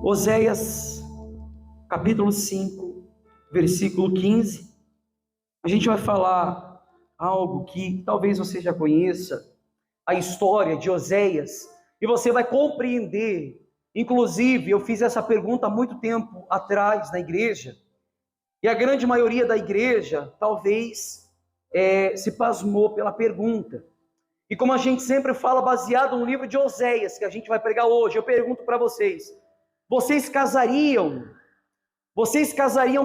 Oséias, capítulo 5, versículo 15. A gente vai falar algo que talvez você já conheça, a história de Oséias, e você vai compreender. Inclusive, eu fiz essa pergunta há muito tempo atrás na igreja, e a grande maioria da igreja talvez se pasmou pela pergunta. E como a gente sempre fala, baseado no livro de Oséias, que a gente vai pregar hoje, eu pergunto para vocês: vocês casariam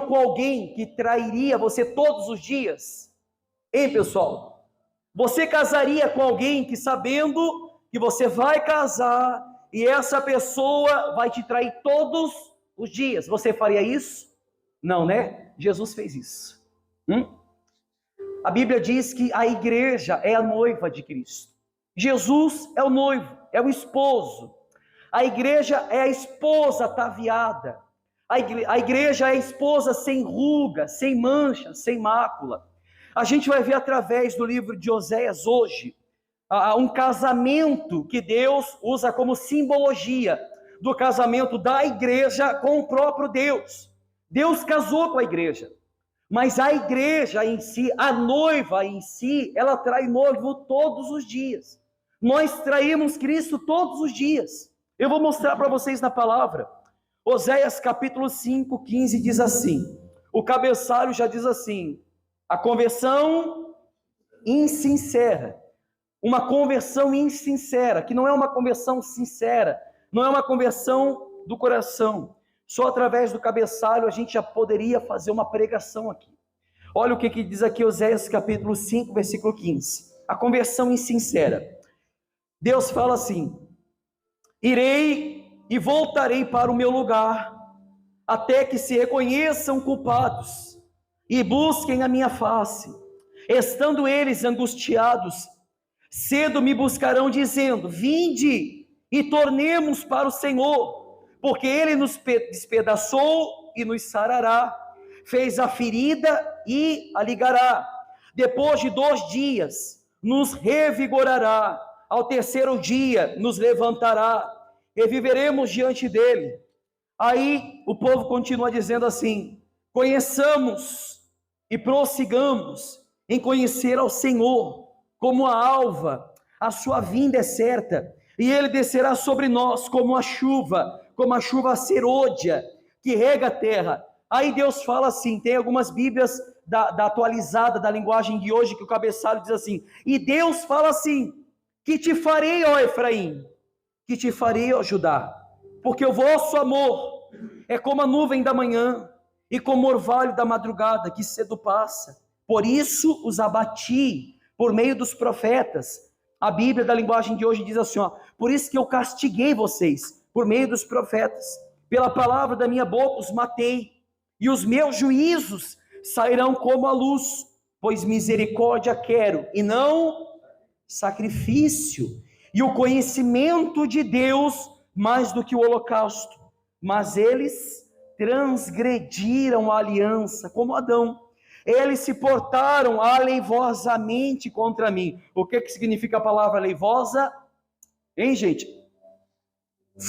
com alguém que trairia você todos os dias? Hein, pessoal? Você casaria com alguém que, sabendo que você vai casar e essa pessoa vai te trair todos os dias, você faria isso? Não, né? Jesus fez isso. A Bíblia diz que a igreja é a noiva de Cristo. Jesus é o noivo, é o esposo. A igreja é a esposa ataviada. A igreja é a esposa sem ruga, sem mancha, sem mácula. A gente vai ver através do livro de Oséias hoje um casamento que Deus usa como simbologia do casamento da igreja com o próprio Deus. Deus casou com a igreja, mas a igreja em si, a noiva em si, ela trai noivo todos os dias. Nós traímos Cristo todos os dias. Eu vou mostrar para vocês na palavra. Oséias capítulo 5, 15 diz assim, o cabeçalho já diz assim: a conversão insincera. Uma conversão insincera, que não é uma conversão sincera, não é uma conversão do coração. Só através do cabeçalho a gente já poderia fazer uma pregação aqui. Olha o que diz aqui Oséias capítulo 5, versículo 15. A conversão insincera. Deus fala assim: irei e voltarei para o meu lugar, até que se reconheçam culpados e busquem a minha face. Estando eles angustiados, cedo me buscarão, dizendo: vinde e tornemos para o Senhor, porque Ele nos despedaçou e nos sarará, fez a ferida e a ligará. Depois de 2 dias nos revigorará, ao terceiro dia nos levantará, e viveremos diante dele. Aí o povo continua dizendo assim: conheçamos e prossigamos em conhecer ao Senhor, como a alva, a sua vinda é certa, e ele descerá sobre nós como a chuva serôdia, que rega a terra. Aí Deus fala assim, tem algumas bíblias da atualizada, da linguagem de hoje, que o cabeçalho diz assim, e Deus fala assim: que te farei, ó Efraim, que te farei, ó Judá, porque o vosso amor é como a nuvem da manhã, e como o orvalho da madrugada, que cedo passa. Por isso os abati, por meio dos profetas. A Bíblia da linguagem de hoje diz assim, ó, por isso que eu castiguei vocês, por meio dos profetas. Pela palavra da minha boca os matei, e os meus juízos sairão como a luz, pois misericórdia quero, e não sacrifício, e o conhecimento de Deus mais do que o holocausto. Mas eles transgrediram a aliança, como Adão. Eles se portaram aleivosamente contra mim. O que significa a palavra aleivosa? Hein, gente?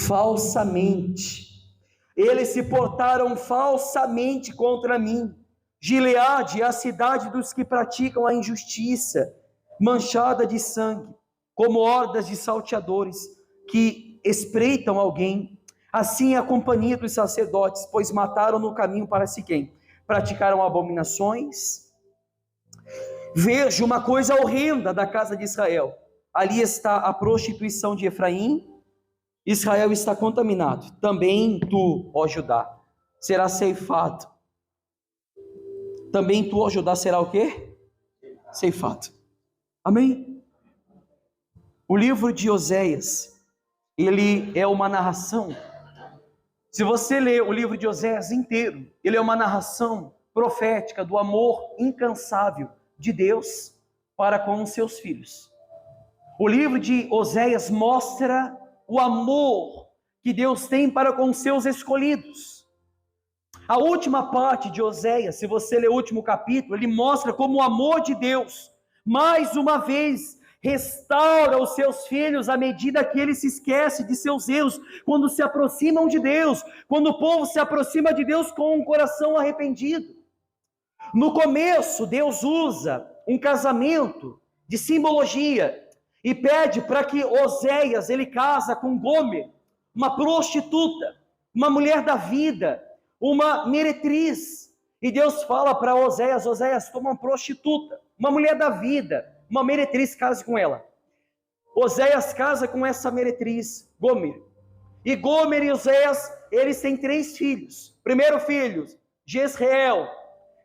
Falsamente. Eles se portaram falsamente contra mim. Gileade é a cidade dos que praticam a injustiça, manchada de sangue, como hordas de salteadores que espreitam alguém. Assim é a companhia dos sacerdotes, pois mataram no caminho para Siquém, praticaram abominações. Vejo uma coisa horrenda da casa de Israel. Ali está a prostituição de Efraim. Israel está contaminado. Também tu, ó Judá, serás ceifado. Também tu, ó Judá, será o quê? Ceifado. Amém? O livro de Oséias, ele é uma narração. Se você ler o livro de Oséias inteiro, ele é uma narração profética do amor incansável de Deus para com os seus filhos. O livro de Oséias mostra o amor que Deus tem para com os seus escolhidos. A última parte de Oséias, se você ler o último capítulo, ele mostra como o amor de Deus, mais uma vez, restaura os seus filhos à medida que eles se esquecem de seus erros, quando se aproximam de Deus, quando o povo se aproxima de Deus com um coração arrependido. No começo, Deus usa um casamento de simbologia e pede para que Oséias, ele casa com Gomer, uma prostituta, uma mulher da vida, uma meretriz. E Deus fala para Oséias: Oséias, toma uma prostituta, uma mulher da vida, uma meretriz, case com ela. Oséias casa com essa meretriz, Gomer. E Gomer e Oséias, eles têm 3 filhos. Primeiro filho, Jezreel.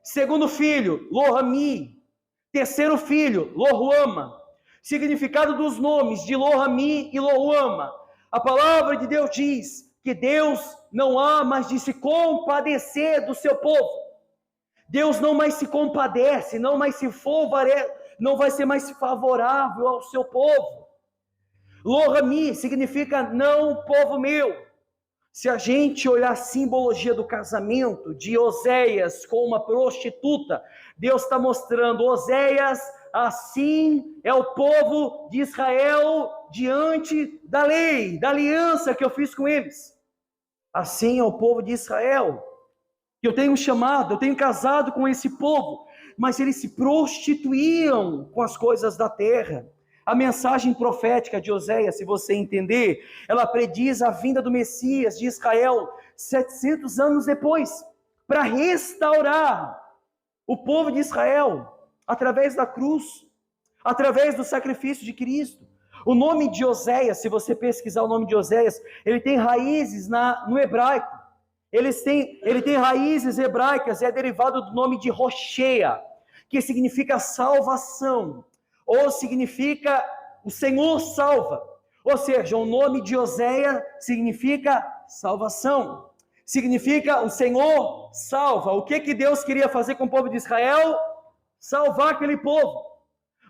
Segundo filho, Lohami. Terceiro filho, Lohuama. Significado dos nomes de Lohami e Lohuama. A palavra de Deus diz que Deus não há mais de se compadecer do seu povo. Deus não mais se compadece, não vai ser mais favorável ao seu povo. Lohami significa não povo meu. Se a gente olhar a simbologia do casamento de Oséias com uma prostituta, Deus está mostrando: Oséias, assim é o povo de Israel diante da lei, da aliança que eu fiz com eles. Assim é o povo de Israel, que eu tenho chamado, eu tenho casado com esse povo, mas eles se prostituíam com as coisas da terra. A mensagem profética de Oséias, se você entender, ela prediz a vinda do Messias de Israel 700 anos depois, para restaurar o povo de Israel, através da cruz, através do sacrifício de Cristo. O nome de Oséias, se você pesquisar o nome de Oséias, ele tem raízes no hebraico. Ele tem raízes hebraicas, é derivado do nome de Rocheia, que significa salvação, ou significa o Senhor salva. Ou seja, o nome de Oséias significa salvação, significa o Senhor salva. O que Deus queria fazer com o povo de Israel? Salvar aquele povo.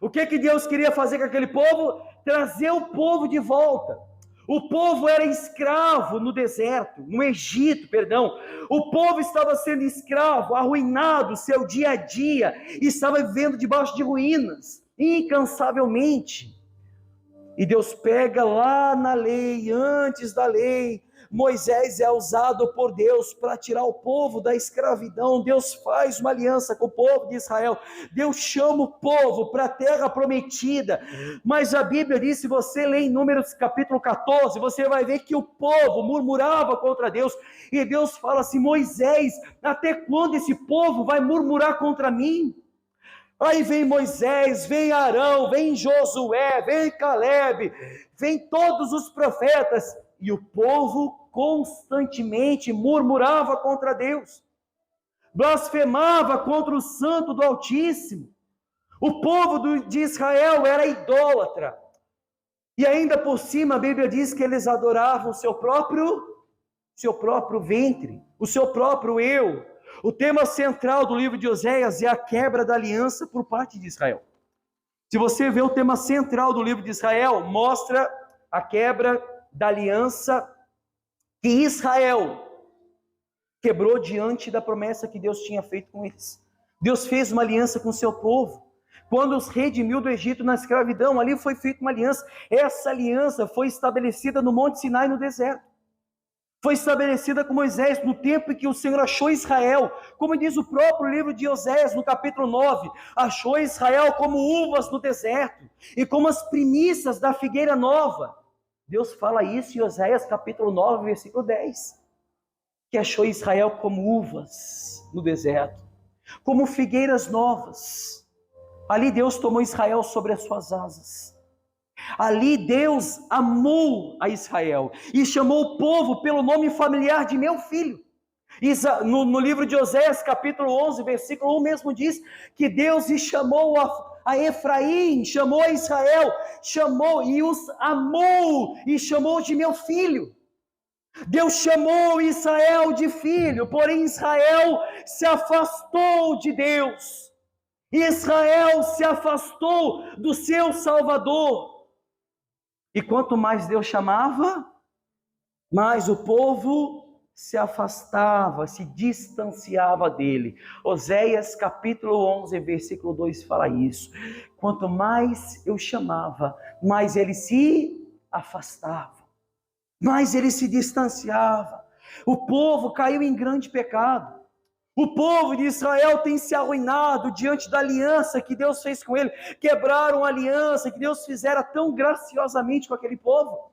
O que Deus queria fazer com aquele povo? Trazer o povo de volta. O povo era escravo no deserto, no Egito, perdão. O povo estava sendo escravo, arruinado, seu dia a dia, estava vivendo debaixo de ruínas, incansavelmente. E Deus pega lá na lei, antes da lei, Moisés é usado por Deus para tirar o povo da escravidão. Deus faz uma aliança com o povo de Israel. Deus chama o povo para a terra prometida. Mas a Bíblia diz, se você ler em Números capítulo 14, você vai ver que o povo murmurava contra Deus. E Deus fala assim: Moisés, até quando esse povo vai murmurar contra mim? Aí vem Moisés, vem Arão, vem Josué, vem Caleb, vem todos os profetas, e o povo constantemente murmurava contra Deus, blasfemava contra o Santo do Altíssimo. O povo de Israel era idólatra, e ainda por cima a Bíblia diz que eles adoravam o seu próprio ventre, o seu próprio eu. O tema central do livro de Oséias é a quebra da aliança por parte de Israel. Se você vê o tema central do livro de Israel, mostra a quebra da aliança que Israel quebrou diante da promessa que Deus tinha feito com eles. Deus fez uma aliança com o seu povo. Quando os redimiu do Egito na escravidão, ali foi feita uma aliança. Essa aliança foi estabelecida no Monte Sinai, no deserto. Foi estabelecida com Moisés no tempo em que o Senhor achou Israel, como diz o próprio livro de Oséias, no capítulo 9, achou Israel como uvas no deserto, e como as primícias da figueira nova. Deus fala isso em Oséias capítulo 9, versículo 10, que achou Israel como uvas no deserto, como figueiras novas. Ali Deus tomou Israel sobre as suas asas. Ali Deus amou a Israel e chamou o povo pelo nome familiar de meu filho. No livro de Oséias, capítulo 11, versículo 1 mesmo diz que Deus chamou a Efraim, chamou a Israel, chamou e os amou e chamou de meu filho. Deus chamou Israel de filho, porém Israel se afastou de Deus. Israel se afastou do seu Salvador. E quanto mais Deus chamava, mais o povo se afastava, se distanciava dele. Oséias capítulo 11, versículo 2 fala isso. Quanto mais eu chamava, mais ele se afastava, mais ele se distanciava. O povo caiu em grande pecado. O povo de Israel tem se arruinado diante da aliança que Deus fez com ele. Quebraram a aliança que Deus fizera tão graciosamente com aquele povo.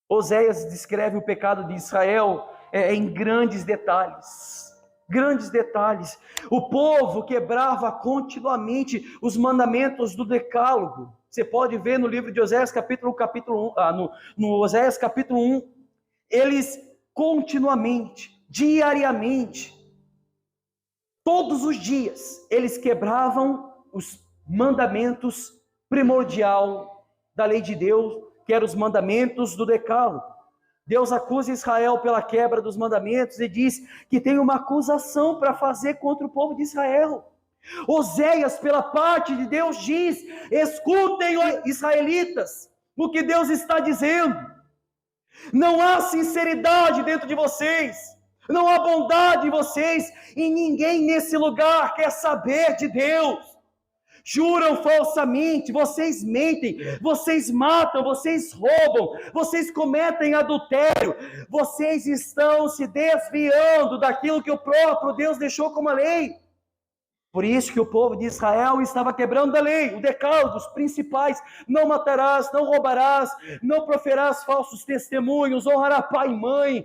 Oséias descreve o pecado de Israel em grandes detalhes. Grandes detalhes. O povo quebrava continuamente os mandamentos do decálogo. Você pode ver no livro de Oséias capítulo 1, no Oséias capítulo 1, eles continuamente, diariamente, todos os dias, eles quebravam os mandamentos primordial da lei de Deus, que eram os mandamentos do decálogo. Deus acusa Israel pela quebra dos mandamentos e diz que tem uma acusação para fazer contra o povo de Israel. Oséias, pela parte de Deus, diz: escutem, israelitas, o que Deus está dizendo. Não há sinceridade dentro de vocês, não há bondade em vocês, e ninguém nesse lugar quer saber de Deus. Juram falsamente, vocês mentem, vocês matam, vocês roubam, vocês cometem adultério, vocês estão se desviando daquilo que o próprio Deus deixou como a lei. Por isso que o povo de Israel estava quebrando a lei, o decálogo, os principais: não matarás, não roubarás, não proferás falsos testemunhos, honrará pai e mãe,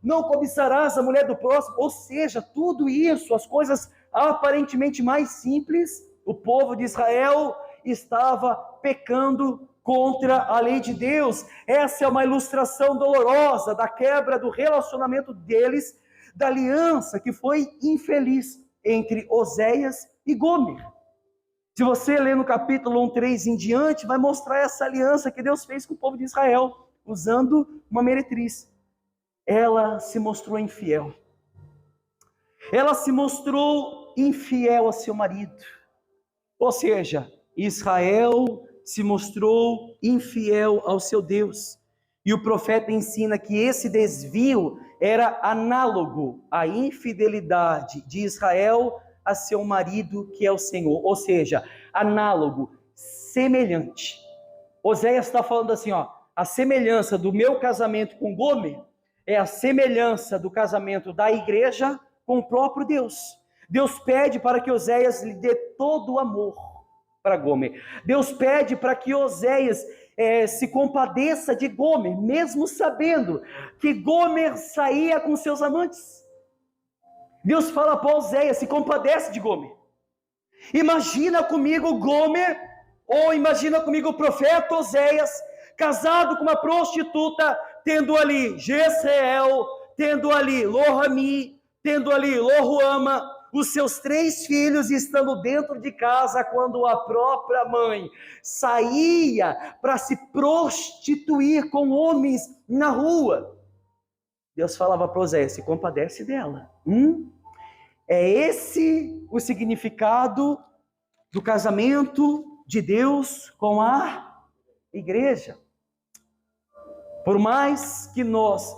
não cobiçarás a mulher do próximo. Ou seja, tudo isso, as coisas aparentemente mais simples, o povo de Israel estava pecando contra a lei de Deus. Essa é uma ilustração dolorosa da quebra do relacionamento deles, da aliança que foi infeliz entre Oséias e Gomer. Se você ler no capítulo 1, 3 em diante, vai mostrar essa aliança que Deus fez com o povo de Israel, usando uma meretriz. Ela se mostrou infiel. Ela se mostrou infiel a seu marido. Ou seja, Israel se mostrou infiel ao seu Deus. E o profeta ensina que esse desvio era análogo à infidelidade de Israel a seu marido, que é o Senhor. Ou seja, análogo, semelhante. Oséias está falando assim, a semelhança do meu casamento com Gomer é a semelhança do casamento da igreja com o próprio Deus. Deus pede para que Oséias lhe dê todo o amor para Gomer. Deus pede para que Oséias se compadeça de Gomer, mesmo sabendo que Gomer saía com seus amantes. Deus fala para Oséias: se compadece de Gomer. Imagina comigo Gomer, ou imagina comigo o profeta Oséias, casado com uma prostituta, tendo ali Jezreel, tendo ali Lo-Ami, tendo ali Lo-Ruama, os seus 3 filhos estando dentro de casa, quando a própria mãe saía para se prostituir com homens na rua. Deus falava para Oséias: se compadece dela. É esse o significado do casamento de Deus com a igreja. Por mais que nós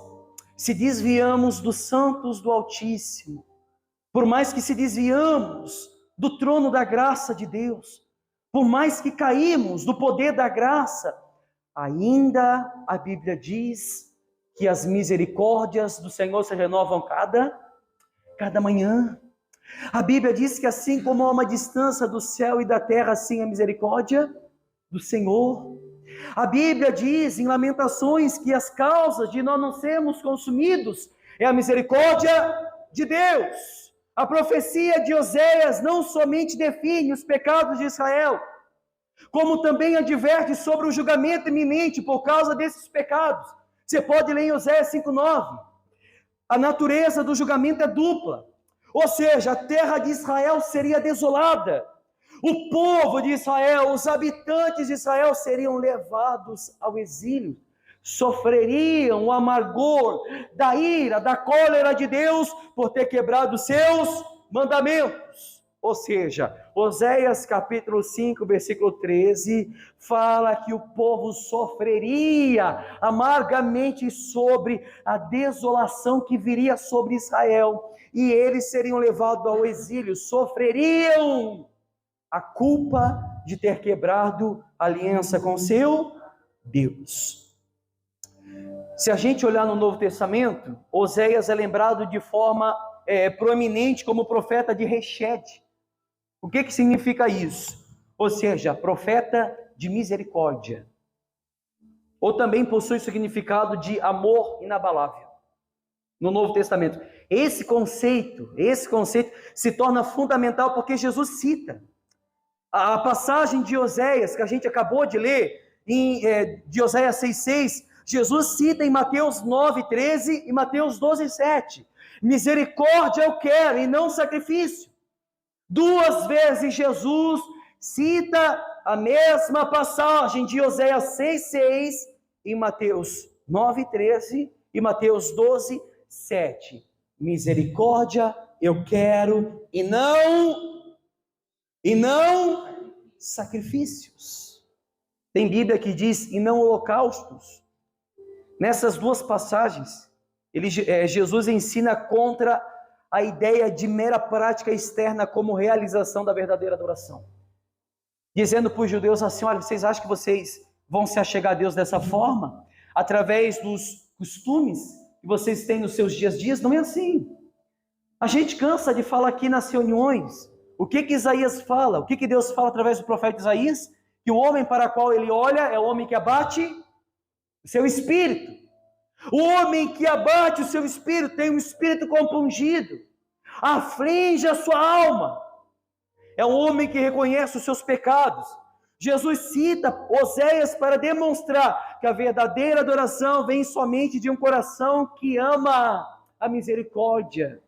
se desviamos dos santos do Altíssimo, por mais que se desviamos do trono da graça de Deus, por mais que caímos do poder da graça, ainda a Bíblia diz que as misericórdias do Senhor se renovam cada manhã. A Bíblia diz que assim como há uma distância do céu e da terra, assim a misericórdia do Senhor. A Bíblia diz em Lamentações que as causas de nós não sermos consumidos é a misericórdia de Deus. A profecia de Oséias não somente define os pecados de Israel, como também adverte sobre o julgamento iminente por causa desses pecados. Você pode ler em Oséias 5:9. A natureza do julgamento é dupla. Ou seja, a terra de Israel seria desolada. O povo de Israel, os habitantes de Israel seriam levados ao exílio. Sofreriam o amargor da ira, da cólera de Deus por ter quebrado seus mandamentos. Ou seja, Oséias capítulo 5, versículo 13, fala que o povo sofreria amargamente sobre a desolação que viria sobre Israel, e eles seriam levados ao exílio, sofreriam a culpa de ter quebrado a aliança com seu Deus. Se a gente olhar no Novo Testamento, Oséias é lembrado de forma proeminente como profeta de Rechede. O que significa isso? Ou seja, profeta de misericórdia. Ou também possui o significado de amor inabalável no Novo Testamento. Esse conceito se torna fundamental porque Jesus cita. A passagem de Oséias, que a gente acabou de ler, de Oséias 6,6, Jesus cita em Mateus 9,13 e Mateus 12,7. Misericórdia eu quero e não sacrifício. Duas vezes Jesus cita a mesma passagem de Oséias 6,6 em Mateus 9,13 e Mateus 12,7. Misericórdia eu quero e não sacrifícios. Tem Bíblia que diz e não holocaustos. Nessas duas passagens, Jesus ensina contra a ideia de mera prática externa como realização da verdadeira adoração. Dizendo para os judeus assim, olha, vocês acham que vocês vão se achegar a Deus dessa forma? Através dos costumes que vocês têm nos seus dias a dias? Não é assim. A gente cansa de falar aqui nas reuniões. O que Isaías fala? O que Deus fala através do profeta Isaías? Que o homem para o qual ele olha é o homem que abate o seu espírito. O homem que abate o seu espírito tem um espírito compungido, aflige a sua alma. É um homem que reconhece os seus pecados. Jesus cita Oséias para demonstrar que a verdadeira adoração vem somente de um coração que ama a misericórdia,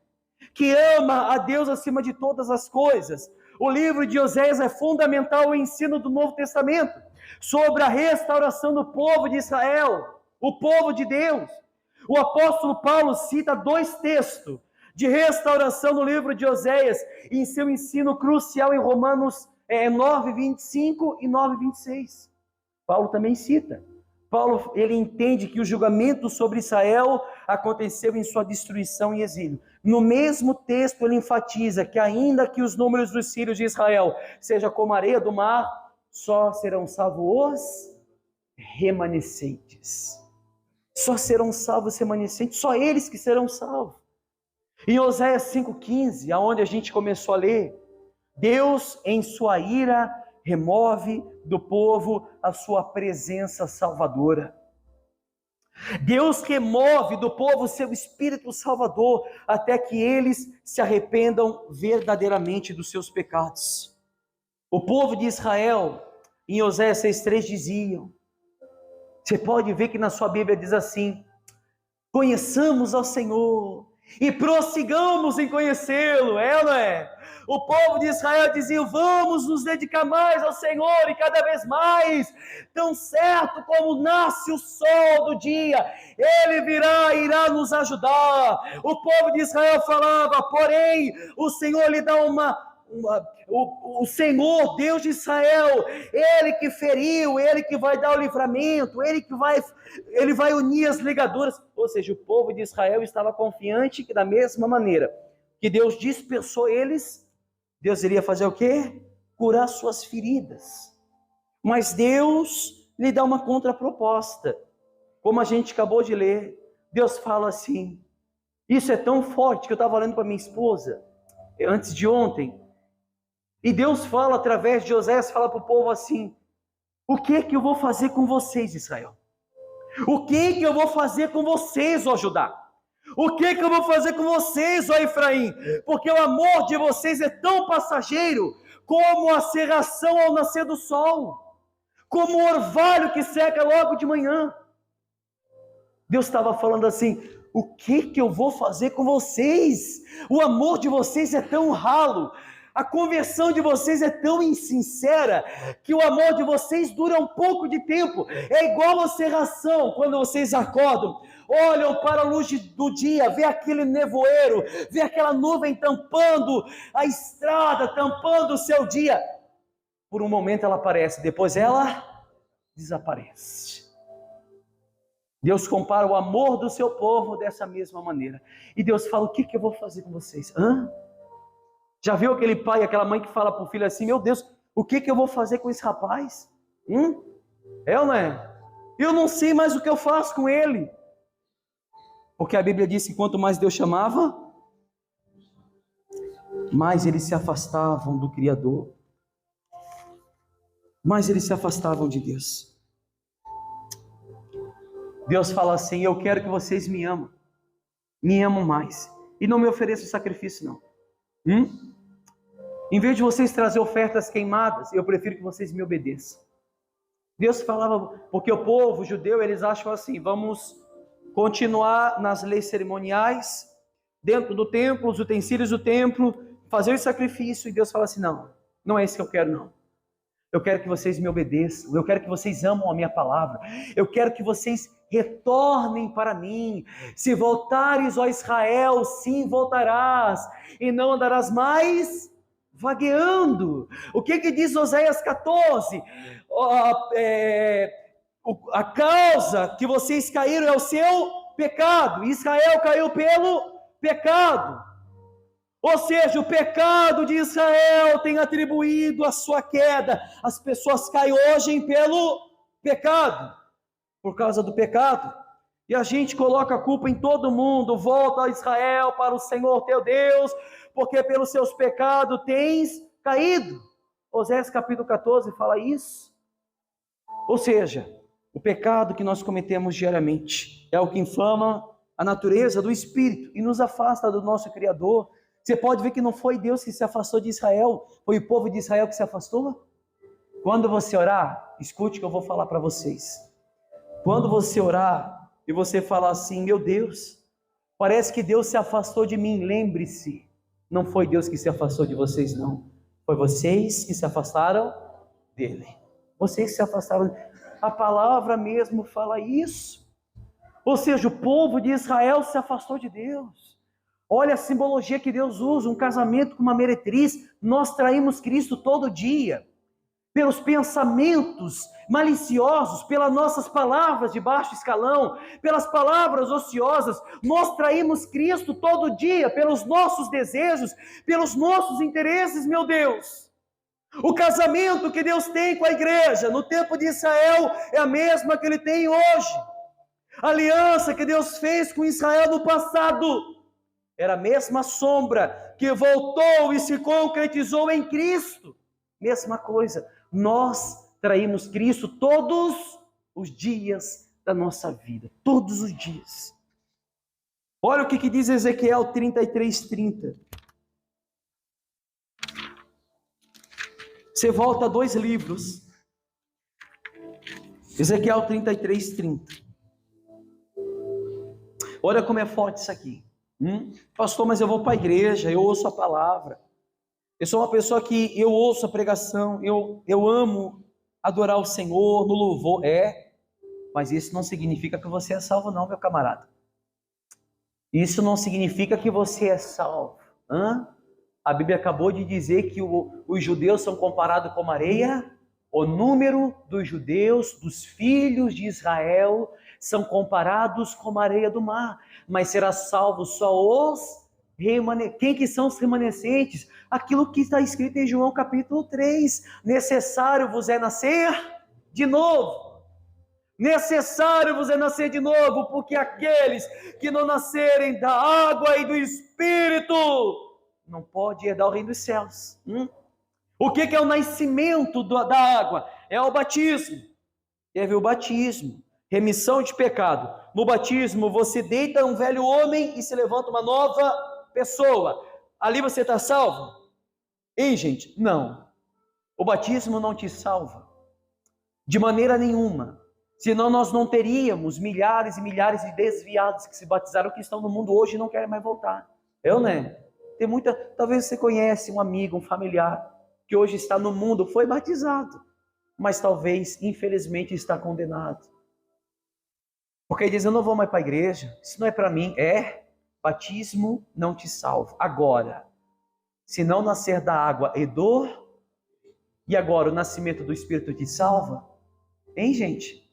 que ama a Deus acima de todas as coisas. O livro de Oséias é fundamental ao ensino do Novo Testamento sobre a restauração do povo de Israel, o povo de Deus. O apóstolo Paulo cita dois textos de restauração no livro de Oséias, em seu ensino crucial em Romanos 9:25 e 9:26. Paulo também cita. Paulo, ele entende que o julgamento sobre Israel aconteceu em sua destruição e exílio. No mesmo texto, ele enfatiza que ainda que os números dos filhos de Israel seja como a areia do mar, só serão salvos os remanescentes. Só serão salvos os remanescentes, só eles que serão salvos. Em Oséias 5,15, aonde a gente começou a ler, Deus, em sua ira, remove do povo a sua presença salvadora. Deus remove do povo o seu espírito salvador, até que eles se arrependam verdadeiramente dos seus pecados. O povo de Israel, em Oséias 6,3 diziam, você pode ver que na sua Bíblia diz assim, conheçamos ao Senhor e prossigamos em conhecê-lo, ou não é? O povo de Israel dizia, vamos nos dedicar mais ao Senhor e cada vez mais, tão certo como nasce o sol do dia, Ele virá e irá nos ajudar. O povo de Israel falava, porém, o Senhor lhe dá o Senhor, Deus de Israel, Ele que feriu, Ele que vai dar o livramento, Ele vai unir as ligaduras. Ou seja, o povo de Israel estava confiante que da mesma maneira que Deus dispersou eles, Deus iria fazer o quê? Curar suas feridas. Mas Deus lhe dá uma contraproposta. Como a gente acabou de ler, Deus fala assim, isso é tão forte que eu estava lendo para minha esposa, antes de ontem, e Deus fala através de Oséias, fala para o povo assim, o que eu vou fazer com vocês, Israel? O que eu vou fazer com vocês, ó Judá? O que eu vou fazer com vocês, ó Efraim? Porque o amor de vocês é tão passageiro, como a cerração ao nascer do sol, como o orvalho que seca logo de manhã. Deus estava falando assim, o que eu vou fazer com vocês? O amor de vocês é tão ralo, A conversão de vocês é tão insincera que o amor de vocês dura um pouco de tempo. É igual a serração, quando vocês acordam, olham para a luz do dia, vê aquele nevoeiro, vê aquela nuvem tampando a estrada, tampando o seu dia. Por um momento ela aparece, depois ela desaparece. Deus compara o amor do seu povo dessa mesma maneira. E Deus fala: o que eu vou fazer com vocês? Já viu aquele pai, aquela mãe que fala para o filho assim: meu Deus, o que eu vou fazer com esse rapaz? É ou não é? Eu não sei mais o que eu faço com ele. Porque a Bíblia diz que quanto mais Deus chamava, mais eles se afastavam do Criador. Mais eles se afastavam de Deus. Deus fala assim: eu quero que vocês me amam mais, e não me ofereçam sacrifício não. Em vez de vocês trazer ofertas queimadas, eu prefiro que vocês me obedeçam. Deus falava, porque o povo judeu, eles acham assim: vamos continuar nas leis cerimoniais, dentro do templo, os utensílios do templo, fazer o sacrifício. E Deus fala assim: não é isso que eu quero não. Eu quero que vocês me obedeçam, eu quero que vocês amam a minha palavra, eu quero que vocês retornem para mim. Se voltares, ó Israel, sim voltarás, e não andarás mais vagueando. O que diz Oséias 14? A causa que vocês caíram é o seu pecado. Israel caiu pelo pecado. Ou seja, o pecado de Israel tem atribuído a sua queda. As pessoas caem hoje pelo pecado, por causa do pecado. E a gente coloca a culpa em todo mundo. Volta a Israel para o Senhor teu Deus, porque pelos seus pecados tens caído. Oséias capítulo 14 fala isso. Ou seja, o pecado que nós cometemos diariamente é o que inflama a natureza do Espírito e nos afasta do nosso Criador. Você pode ver que não foi Deus que se afastou de Israel, foi o povo de Israel que se afastou. Quando você orar, escute o que eu vou falar para vocês. Quando você orar e você falar assim: meu Deus, parece que Deus se afastou de mim, lembre-se, não foi Deus que se afastou de vocês não, foi vocês que se afastaram dele. Vocês que se afastaram. A palavra mesmo fala isso. Ou seja, o povo de Israel se afastou de Deus. Olha a simbologia que Deus usa, um casamento com uma meretriz. Nós traímos Cristo todo dia, pelos pensamentos maliciosos, pelas nossas palavras de baixo escalão, pelas palavras ociosas. Nós traímos Cristo todo dia, pelos nossos desejos, pelos nossos interesses, meu Deus. O casamento que Deus tem com a igreja no tempo de Israel é a mesma que Ele tem hoje. A aliança que Deus fez com Israel no passado era a mesma sombra que voltou e se concretizou em Cristo. Mesma coisa, nós traímos Cristo todos os dias da nossa vida, todos os dias. Olha o que diz Ezequiel 33:30. Você volta a 2 livros. Ezequiel 33:30. Olha como é forte isso aqui. Pastor, mas eu vou para a igreja, eu ouço a palavra. Eu sou uma pessoa que eu ouço a pregação, eu amo adorar o Senhor no louvor. Mas isso não significa que você é salvo não, meu camarada. Isso não significa que você é salvo. A Bíblia acabou de dizer que os judeus são comparados com areia. O número dos judeus, dos filhos de Israel, são comparados com a areia do mar. Mas será salvo só os remanescentes. Quem que são os remanescentes? Aquilo que está escrito em João capítulo 3. Necessário vos é nascer de novo. Necessário vos é nascer de novo, porque aqueles que não nascerem da água e do Espírito não podem herdar o reino dos céus. O que é o nascimento da água? É o batismo. Teve o batismo, remissão de pecado. No batismo você deita um velho homem e se levanta uma nova pessoa. Ali você está salvo? Hein, gente? Não. O batismo não te salva. De maneira nenhuma. Senão nós não teríamos milhares e milhares de desviados que se batizaram, que estão no mundo hoje e não querem mais voltar. Né? Talvez você conhece um amigo, um familiar, que hoje está no mundo, foi batizado, mas talvez, infelizmente, está condenado. Porque ele diz, eu não vou mais para a igreja, isso não é para mim. Batismo não te salva. Agora, se não nascer da água e agora o nascimento do Espírito te salva? Hein, gente?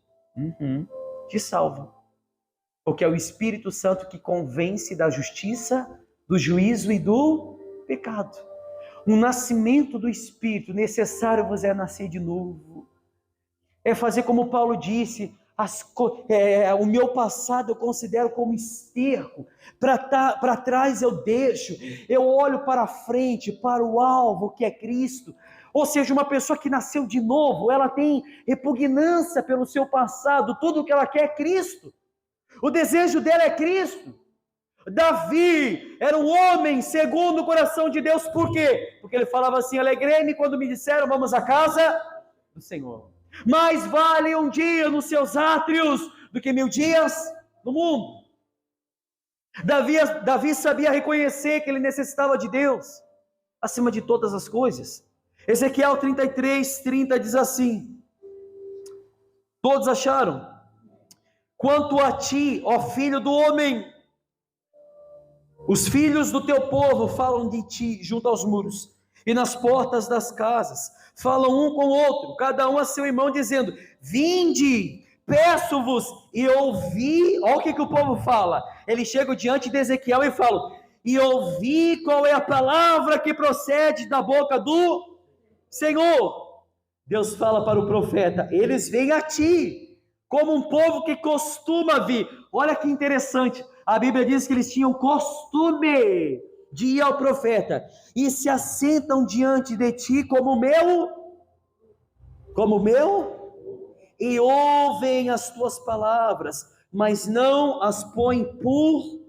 Te salva. Porque é o Espírito Santo que convence da justiça, do juízo e do pecado. O nascimento do Espírito, necessário você é nascer de novo. É fazer como Paulo disse, o meu passado eu considero como esterco, para trás eu deixo, eu olho para frente, para o alvo que é Cristo. Ou seja, uma pessoa que nasceu de novo, ela tem repugnância pelo seu passado, tudo que ela quer é Cristo, o desejo dela é Cristo. Davi era um homem segundo o coração de Deus, por quê? Porque ele falava assim, alegrei-me quando me disseram, vamos à casa do Senhor. Mais vale um dia nos seus átrios do que 1000 dias no mundo. Davi sabia reconhecer que ele necessitava de Deus acima de todas as coisas. Ezequiel 33:30 diz assim: todos acharam? Quanto a ti, ó filho do homem, os filhos do teu povo falam de ti junto aos muros e nas portas das casas, falam um com o outro, cada um a seu irmão, dizendo, vinde, peço-vos e ouvi. Olha o que o povo fala. Eles chegam diante de Ezequiel e falam, e ouvi qual é a palavra que procede da boca do Senhor. Deus fala para o profeta, eles vêm a ti, como um povo que costuma vir. Olha que interessante, a Bíblia diz que eles tinham costume de ir ao profeta, e se assentam diante de ti como meu, e ouvem as tuas palavras, mas não as põem por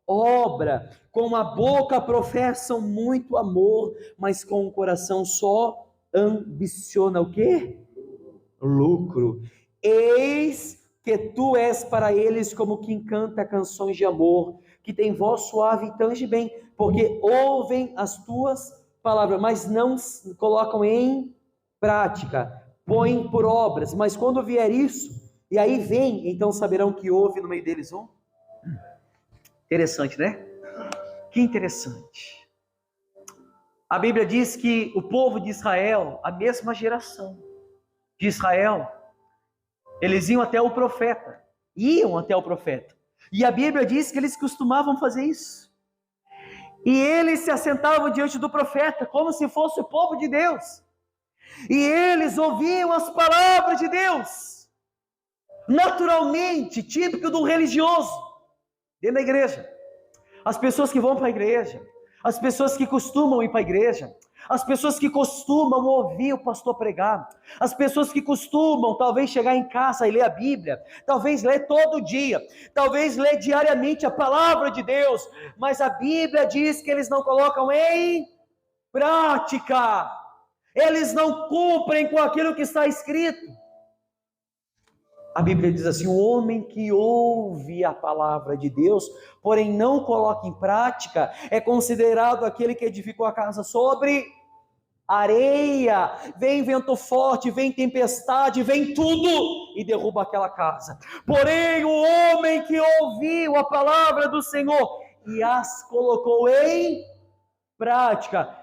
obra. Com a boca professam muito amor, mas com o coração só ambiciona o quê? Lucro. Eis que tu és para eles como quem canta canções de amor, que tem voz suave e tange bem, porque ouvem as tuas palavras, mas não colocam em prática, põem por obras. Mas quando vier isso, e aí vem, então saberão que houve no meio deles um. Interessante, né? Que interessante. A Bíblia diz que o povo de Israel, a mesma geração de Israel, eles iam até o profeta, e a Bíblia diz que eles costumavam fazer isso, e eles se assentavam diante do profeta, como se fosse o povo de Deus, e eles ouviam as palavras de Deus, naturalmente, típico do religioso, dentro da igreja. As pessoas que vão para a igreja, as pessoas que costumam ir para a igreja, as pessoas que costumam ouvir o pastor pregar, as pessoas que costumam talvez chegar em casa e ler a Bíblia, talvez ler todo dia, talvez ler diariamente a palavra de Deus, mas a Bíblia diz que eles não colocam em prática, eles não cumprem com aquilo que está escrito. A Bíblia diz assim, o homem que ouve a palavra de Deus, porém não coloca em prática, é considerado aquele que edificou a casa sobre areia. Vem vento forte, vem tempestade, vem tudo e derruba aquela casa. Porém o homem que ouviu a palavra do Senhor e as colocou em prática,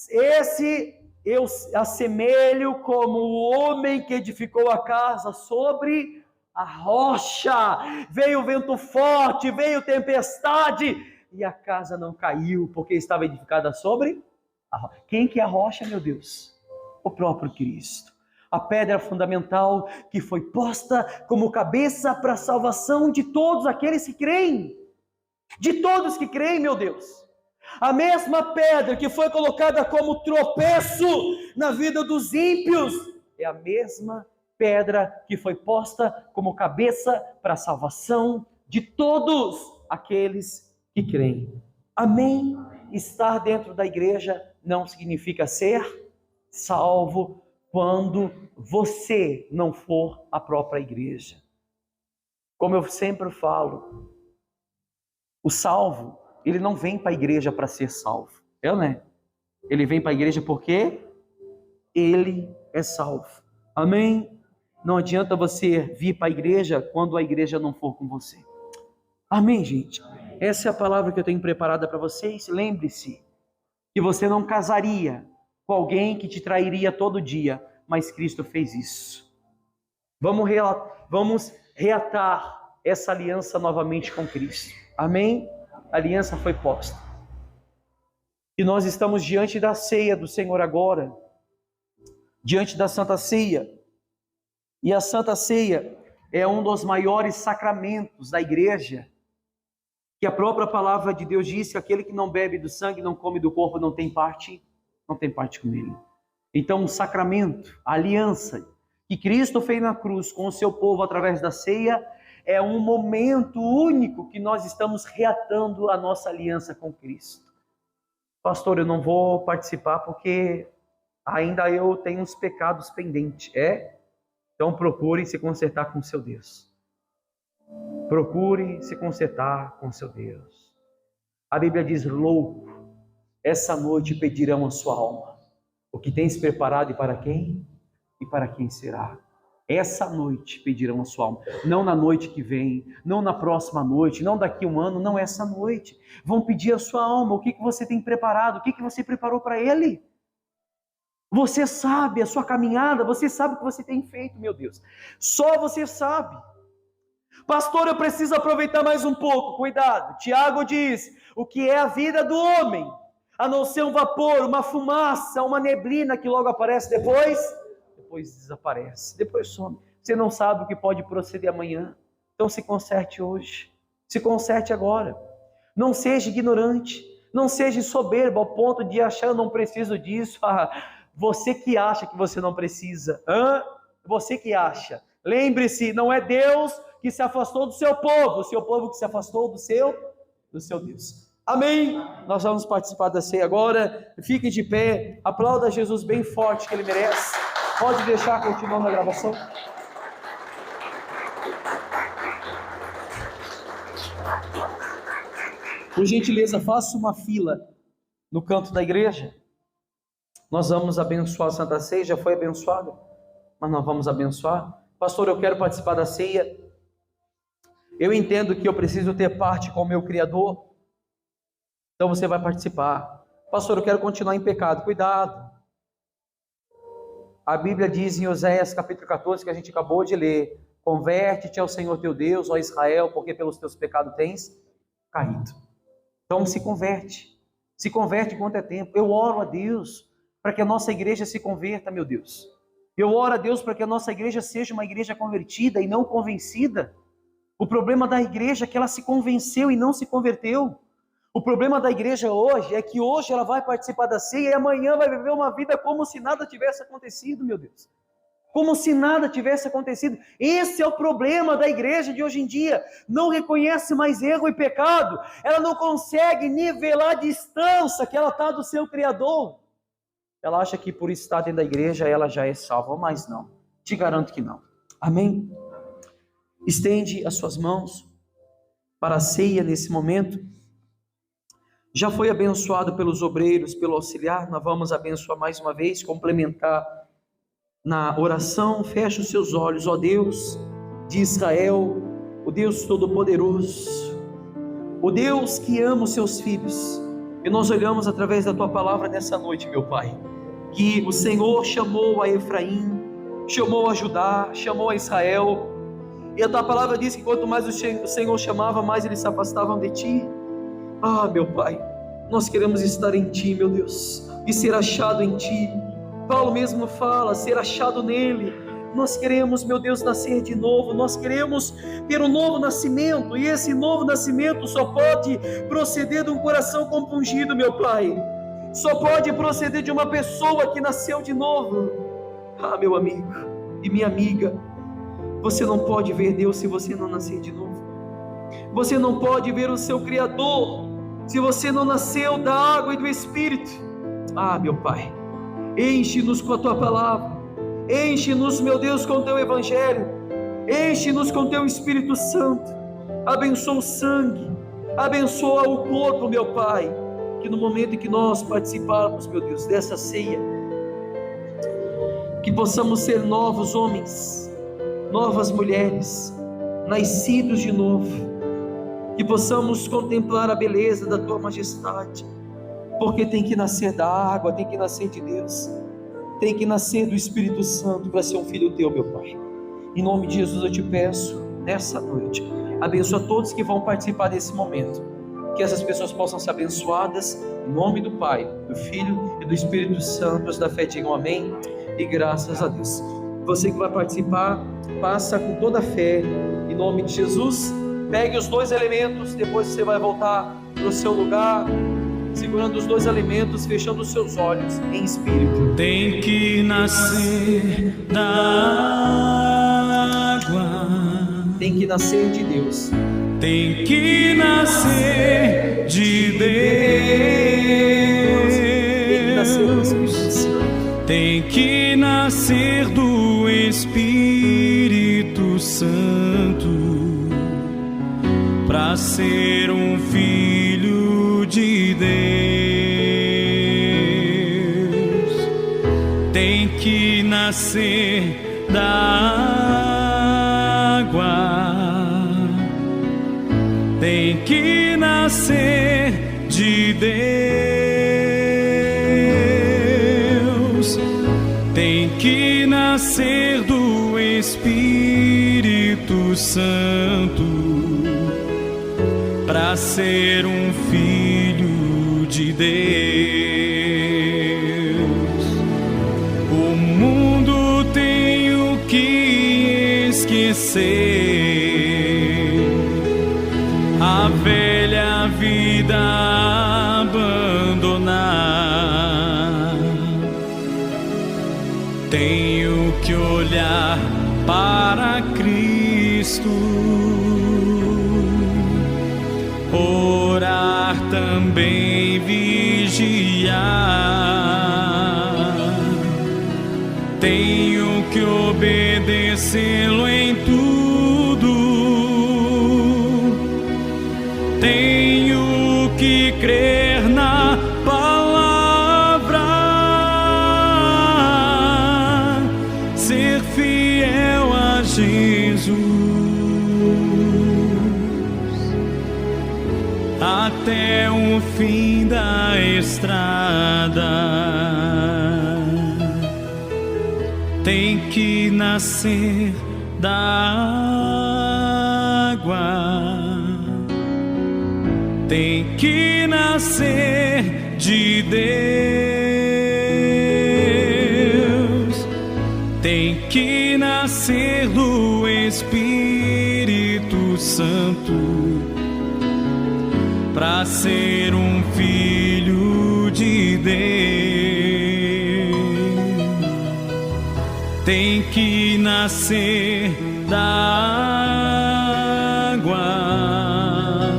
esse eu assemelho como o homem que edificou a casa sobre a rocha. Veio vento forte, veio tempestade, e a casa não caiu, porque estava edificada sobre a rocha. Quem que é a rocha, meu Deus? O próprio Cristo. A pedra fundamental que foi posta como cabeça para a salvação de todos aqueles que creem. De todos que creem, meu Deus. A mesma pedra que foi colocada como tropeço na vida dos ímpios, é a mesma pedra que foi posta como cabeça para a salvação de todos aqueles que creem. Amém? Estar dentro da igreja não significa ser salvo quando você não for a própria igreja. Como eu sempre falo, o salvo, ele não vem para a igreja para ser salvo. É ou não é? Ele vem para a igreja porque ele é salvo. Amém? Não adianta você vir para a igreja quando a igreja não for com você. Amém, gente? Essa é a palavra que eu tenho preparada para vocês. Lembre-se que você não casaria com alguém que te trairia todo dia, mas Cristo fez isso. Vamos reatar essa aliança novamente com Cristo. Amém? A aliança foi posta. E nós estamos diante da ceia do Senhor agora, diante da Santa Ceia. E a Santa Ceia é um dos maiores sacramentos da igreja, que a própria palavra de Deus diz que aquele que não bebe do sangue, não come do corpo, não tem parte com ele. Então, o sacramento, a aliança que Cristo fez na cruz com o seu povo através da ceia, é um momento único que nós estamos reatando a nossa aliança com Cristo. Pastor, eu não vou participar porque ainda eu tenho uns pecados pendentes. Então procure se consertar com seu Deus. Procure se consertar com seu Deus. A Bíblia diz: louco, essa noite pedirão a sua alma. O que tens preparado e para quem? E para quem será? Essa noite pedirão a sua alma. Não na noite que vem, não na próxima noite, não daqui a um ano, não essa noite. Vão pedir a sua alma. O que você tem preparado? O que você preparou para Ele? Você sabe a sua caminhada, você sabe o que você tem feito, meu Deus. Só você sabe. Pastor, eu preciso aproveitar mais um pouco. Cuidado. Tiago diz: o que é a vida do homem? A não ser um vapor, uma fumaça, uma neblina que logo aparece depois desaparece, depois some. Você não sabe o que pode proceder amanhã. Então se conserte hoje. Se conserte agora. Não seja ignorante. Não seja soberbo ao ponto de achar: eu não preciso disso. Você que acha que você não precisa. Você que acha. Lembre-se, não é Deus que se afastou do seu povo, o seu povo que se afastou do seu Deus. Amém? Nós vamos participar da ceia agora. Fique de pé, aplauda Jesus bem forte, que Ele merece. Pode deixar continuando a gravação. Por gentileza, faça uma fila no canto da igreja. Nós vamos abençoar a Santa Ceia. Já foi abençoada, mas nós vamos abençoar. Pastor, eu quero participar da ceia. Eu entendo que eu preciso ter parte com o meu Criador. Então você vai participar. Pastor, eu quero continuar em pecado. Cuidado. A Bíblia diz em Oséias capítulo 14, que a gente acabou de ler: converte-te ao Senhor teu Deus, ó Israel, porque pelos teus pecados tens caído. Então se converte enquanto é tempo. Eu oro a Deus para que a nossa igreja se converta, meu Deus. Eu oro a Deus para que a nossa igreja seja uma igreja convertida e não convencida. O problema da igreja é que ela se convenceu e não se converteu. O problema da igreja hoje é que hoje ela vai participar da ceia e amanhã vai viver uma vida como se nada tivesse acontecido, meu Deus. Como se nada tivesse acontecido. Esse é o problema da igreja de hoje em dia. Não reconhece mais erro e pecado. Ela não consegue nivelar a distância que ela está do seu Criador. Ela acha que por estar dentro da igreja ela já é salva, mas não. Te garanto que não. Amém? Estende as suas mãos para a ceia nesse momento. Já foi abençoado pelos obreiros, pelo auxiliar. Nós vamos abençoar mais uma vez, complementar na oração. Feche os seus olhos, ó Deus de Israel, o Deus Todo-Poderoso, o Deus que ama os seus filhos. E nós olhamos através da tua palavra nessa noite, meu Pai, que o Senhor chamou a Efraim, chamou a Judá, chamou a Israel. E a tua palavra diz que quanto mais o Senhor chamava, mais eles se afastavam de ti. Ah, meu Pai, nós queremos estar em ti, meu Deus, e ser achado em ti. Paulo mesmo fala, ser achado nele. Nós queremos, meu Deus, nascer de novo. Nós queremos ter um novo nascimento. E esse novo nascimento só pode proceder de um coração compungido, meu Pai. Só pode proceder de uma pessoa que nasceu de novo. Ah, meu amigo e minha amiga, você não pode ver Deus se você não nascer de novo. Você não pode ver o seu Criador se você não nasceu da água e do Espírito. Ah, meu Pai, enche-nos com a tua palavra, enche-nos, meu Deus, com o teu evangelho, enche-nos com o teu Espírito Santo. Abençoa o sangue, abençoa o corpo, meu Pai, que no momento em que nós participarmos, meu Deus, dessa ceia, que possamos ser novos homens, novas mulheres, nascidos de novo, que possamos contemplar a beleza da Tua majestade, porque tem que nascer da água, tem que nascer de Deus, tem que nascer do Espírito Santo para ser um filho Teu, meu Pai. Em nome de Jesus eu te peço, nessa noite, abençoa todos que vão participar desse momento, que essas pessoas possam ser abençoadas, em nome do Pai, do Filho e do Espírito Santo. Os da fé digam amém e graças a Deus. Você que vai participar, passa com toda a fé, em nome de Jesus. Pegue os 2 elementos, depois você vai voltar para o seu lugar, segurando os 2 elementos, fechando os seus olhos em espírito. Tem que nascer da água, tem que nascer de Deus, tem que nascer de Deus, tem que nascer do Espírito Santo, para ser um filho de Deus. Tem que nascer da água, tem que nascer de Deus, tem que nascer do Espírito Santo, para ser um filho de Deus. O mundo tem o que esquecer, a velha vida abandonar. Tenho que olhar para Cristo, orar também, vigiar. Tenho que obedecê-lo em tudo. Tenho que crer na palavra, ser fiel a Jesus até o fim da estrada. Tem que nascer da água, tem que nascer de Deus, tem que nascer do Espírito Santo, para ser um filho de Deus. Tem que nascer da água,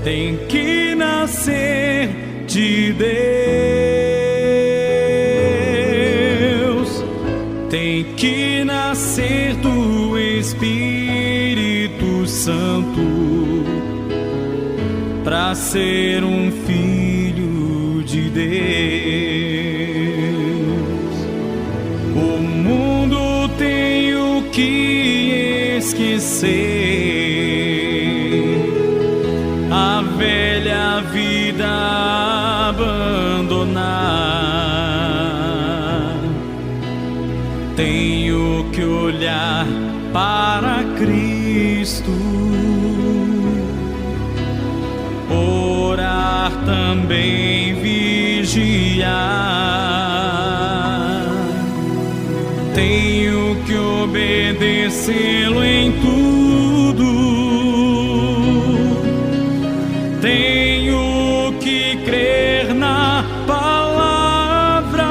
tem que nascer de Deus, tem que nascer do Espírito Santo, para ser um filho de Deus. O mundo tem o que esquecer, a velha vida abandonar. Tenho que olhar para Cristo, orar também, vigiar. Tenho que obedecê-lo em tudo. Tenho que crer na palavra,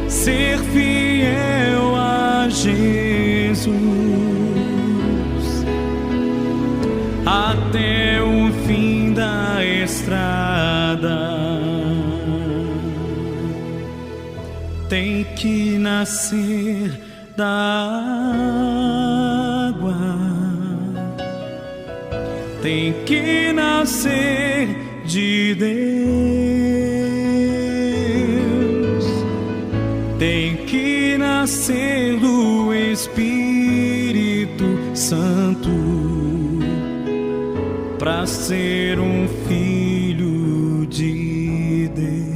ser fiel a Jesus até o fim da estrada. Tem que nascer da água, tem que nascer de Deus, tem que nascer do Espírito Santo para ser um filho de Deus.